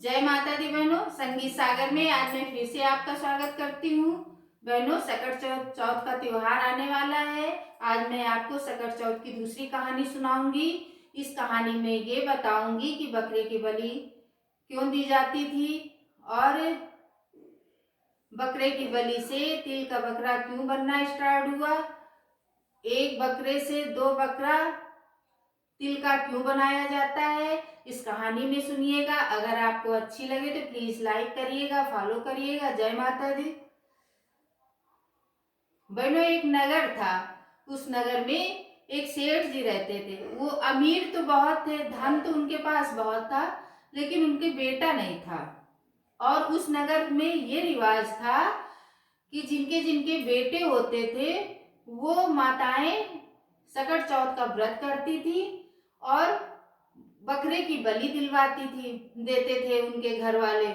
जय माता दी बहनों, संगीत सागर में आज मैं फिर से आपका स्वागत करती हूँ। बहनों, सकट चौथ का त्योहार आने वाला है। आज मैं आपको सकट चौथ की दूसरी कहानी सुनाऊंगी। इस कहानी में ये बताऊंगी कि बकरे की बलि क्यों दी जाती थी और बकरे की बलि से तिल का बकरा क्यों बनना स्टार्ट हुआ। एक बकरे से दो बकरा तिल का क्यों बनाया जाता है, इस कहानी में सुनिएगा। अगर आपको अच्छी लगे तो प्लीज लाइक करिएगा, फॉलो करिएगा। जय माता दी। बहनों, एक नगर था। उस नगर में एक सेठ जी रहते थे। वो अमीर तो बहुत थे, धन तो उनके पास बहुत था, लेकिन उनके बेटा नहीं था। और उस नगर में ये रिवाज था कि जिनके जिनके बेटे होते थे वो माताएं सकट चौथ का व्रत करती थी और बकरे की बलि दिलवाती थी, देते थे उनके घर वाले।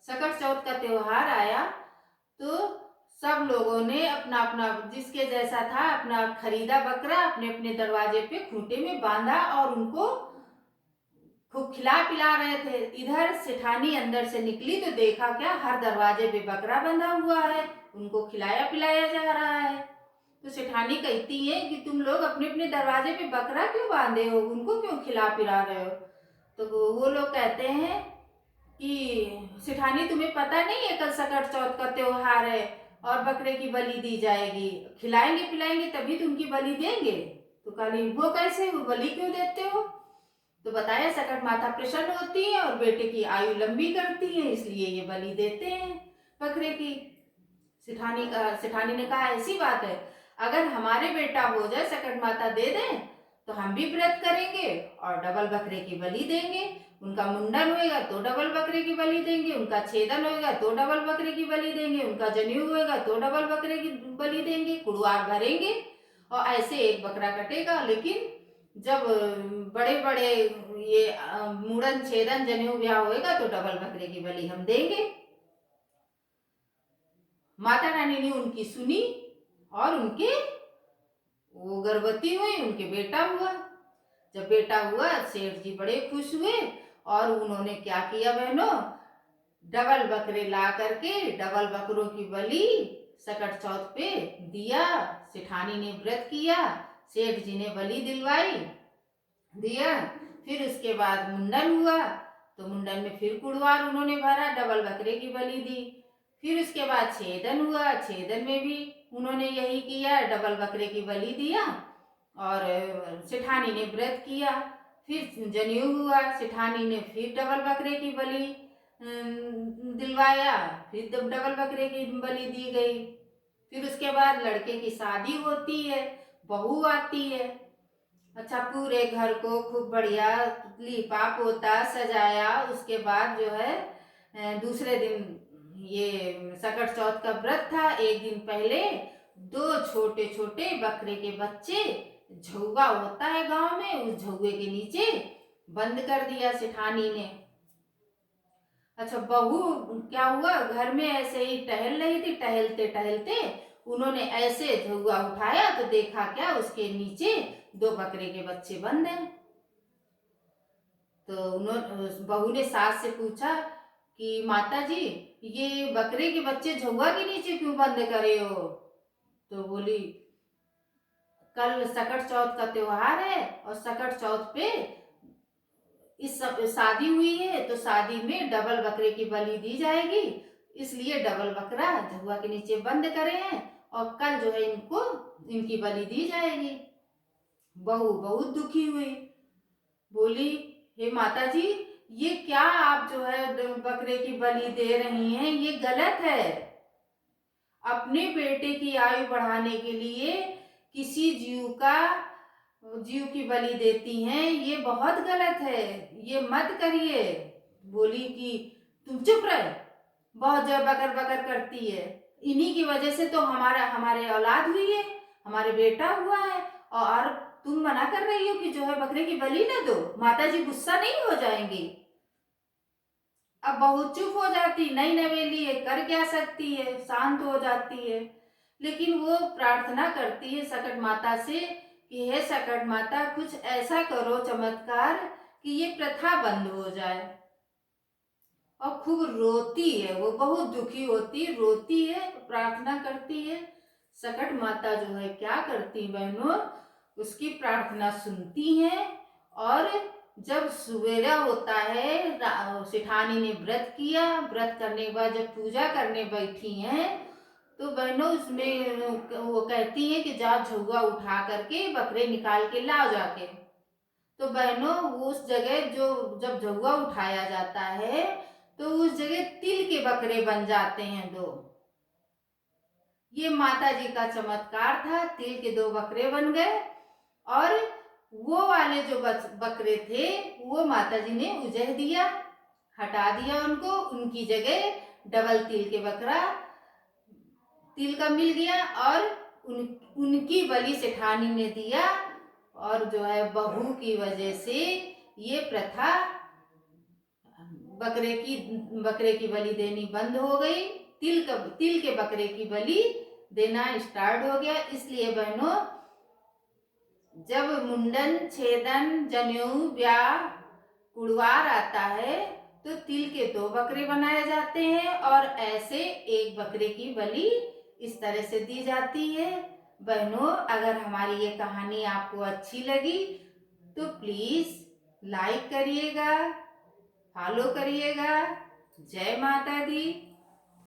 सकट चौथ का त्योहार आया तो सब लोगों ने अपना अपना जिसके जैसा था अपना खरीदा बकरा अपने अपने दरवाजे पे खूंटे में बांधा और उनको खूब खिला पिला रहे थे। इधर सेठानी अंदर से निकली तो देखा क्या, हर दरवाजे पे बकरा बंधा हुआ है, उनको खिलाया पिलाया जा रहा है। तो सेठानी कहती है कि तुम लोग अपने अपने दरवाजे पे बकरा क्यों बांधे हो, उनको क्यों खिला पिला रहे हो। तो वो लोग कहते हैं कि सेठानी तुम्हें पता नहीं है कल सकट चौथ का त्योहार है और बकरे की बलि दी जाएगी, खिलाएंगे पिलाएंगे तभी तुम उनकी बलि देंगे। तो कहा वो कैसे, वो बलि क्यों देते हो। तो बताया सकट माता प्रसन्न होती है और बेटे की आयु लंबी करती है, इसलिए ये बलि देते हैं बकरे की। सेठानी ने कहा ऐसी बात है, अगर हमारे बेटा हो जाए सकट माता दे दें तो हम भी व्रत करेंगे और डबल बकरे की बलि देंगे। उनका मुंडन होएगा तो डबल बकरे की बलि देंगे, उनका छेदन होएगा तो डबल बकरे की बलि देंगे, उनका जनेऊ होएगा तो डबल बकरे की बलि देंगे, कुड़वार भरेंगे और ऐसे एक बकरा कटेगा। लेकिन जब बड़े बड़े ये मुंडन छेदन जनेऊ ब्याह होएगा तो डबल बकरे की बलि हम देंगे। माता रानी ने उनकी सुनी और उनके वो गर्भवती हुई, उनके बेटा हुआ। जब बेटा हुआ सेठ जी बड़े खुश हुए और उन्होंने क्या किया बहनों, डबल बकरे ला करके डबल बकरों की बलि सकट चौथ पे दिया। सेठानी ने व्रत किया, सेठ जी ने बलि दिलवाई दिया। फिर उसके बाद मुंडन हुआ तो मुंडन में फिर कुड़वार उन्होंने भरा, डबल बकरे की बलि दी। फिर उसके बाद छेदन हुआ, छेदन में भी उन्होंने यही किया, डबल बकरे की बलि दिया और सेठानी ने व्रत किया। फिर जनेऊ हुआ, सेठानी ने फिर डबल बकरे की बलि दिलवाया, फिर डबल बकरे की बलि दी गई। फिर उसके बाद लड़के की शादी होती है, बहू आती है। अच्छा, पूरे घर को खूब बढ़िया लीपा पोता सजाया। उसके बाद जो है दूसरे दिन ये सकट चौथ का व्रत था, एक दिन पहले दो छोटे छोटे बकरे के बच्चे, झुग्गा होता है गांव में, उस झुग्गे के नीचे बंद कर दिया सेठानी ने। अच्छा, बहू क्या हुआ, घर में ऐसे ही टहल रही थी, टहलते टहलते उन्होंने ऐसे झुग्गा उठाया तो देखा क्या, उसके नीचे दो बकरे के बच्चे बंद हैं। तो उन्होंने बहू ने सास से पूछा कि माता जी ये बकरे के बच्चे झुग्गा के नीचे क्यों बंद करे हो। तो बोली कल सकट चौथ का त्योहार है और सकट चौथ पे इस शादी हुई है तो शादी में डबल बकरे की बलि दी जाएगी, इसलिए डबल बकरा झुग्गा के नीचे बंद करे हैं और कल जो है इनको इनकी बलि दी जाएगी। बहू बहुत दुखी हुई, बोली हे माता जी ये क्या आप जो है बकरे की बलि दे रही हैं, ये गलत है। अपने बेटे की आयु बढ़ाने के लिए किसी जीव की बलि देती हैं, ये बहुत गलत है, ये मत करिए। बोली कि तुम चुप रहे, बहुत जब बकर बकर करती है, इन्हीं की वजह से तो हमारे औलाद हुई है, हमारे बेटा हुआ है और तुम मना कर रही हो कि जो है बकरे की बलि न दो। माता जी गुस्सा नहीं हो जाएंगी। अब बहुत चुप हो जाती, नई नवेली है, कर क्या सकती है, शांत हो जाती है। लेकिन वो प्रार्थना करती है सकट माता से कि हे सकट माता कुछ ऐसा करो चमत्कार कि ये प्रथा बंद हो जाए। और खूब रोती है, वो बहुत दुखी होती, रोती है, प्रार्थना करती है। सकट माता जो है क्या करती बहनों, उसकी प्रार्थना सुनती हैं। और जब सवेरा होता है, सेठानी ने व्रत किया, व्रत करने के बाद जब पूजा करने बैठी हैं, तो बहनों उसमें वो कहती हैं कि जाओ झुआ उठा करके बकरे निकाल के लाओ जाके। तो बहनों उस जगह जो जब झुआ उठाया जाता है तो उस जगह तिल के बकरे बन जाते हैं 2। ये माता जी का चमत्कार था, तिल के 2 बकरे बन गए। और वो वाले जो बकरे थे वो माता जी ने उजह दिया, हटा दिया उनको, उनकी जगह डबल तिल के बकरा तिल का मिल गया। और उनकी बलि सेठानी ने दिया। और जो है बहू की वजह से ये प्रथा बकरे की बलि देनी बंद हो गई, तिल के बकरे की बलि देना स्टार्ट हो गया। इसलिए बहनों जब मुंडन, छेदन, जनेऊ, ब्याह, कुड़वार आता है तो तिल के 2 बकरे बनाए जाते हैं और ऐसे 1 बकरे की बलि इस तरह से दी जाती है। बहनों अगर हमारी ये कहानी आपको अच्छी लगी तो प्लीज लाइक करिएगा, फॉलो करिएगा। जय माता दी।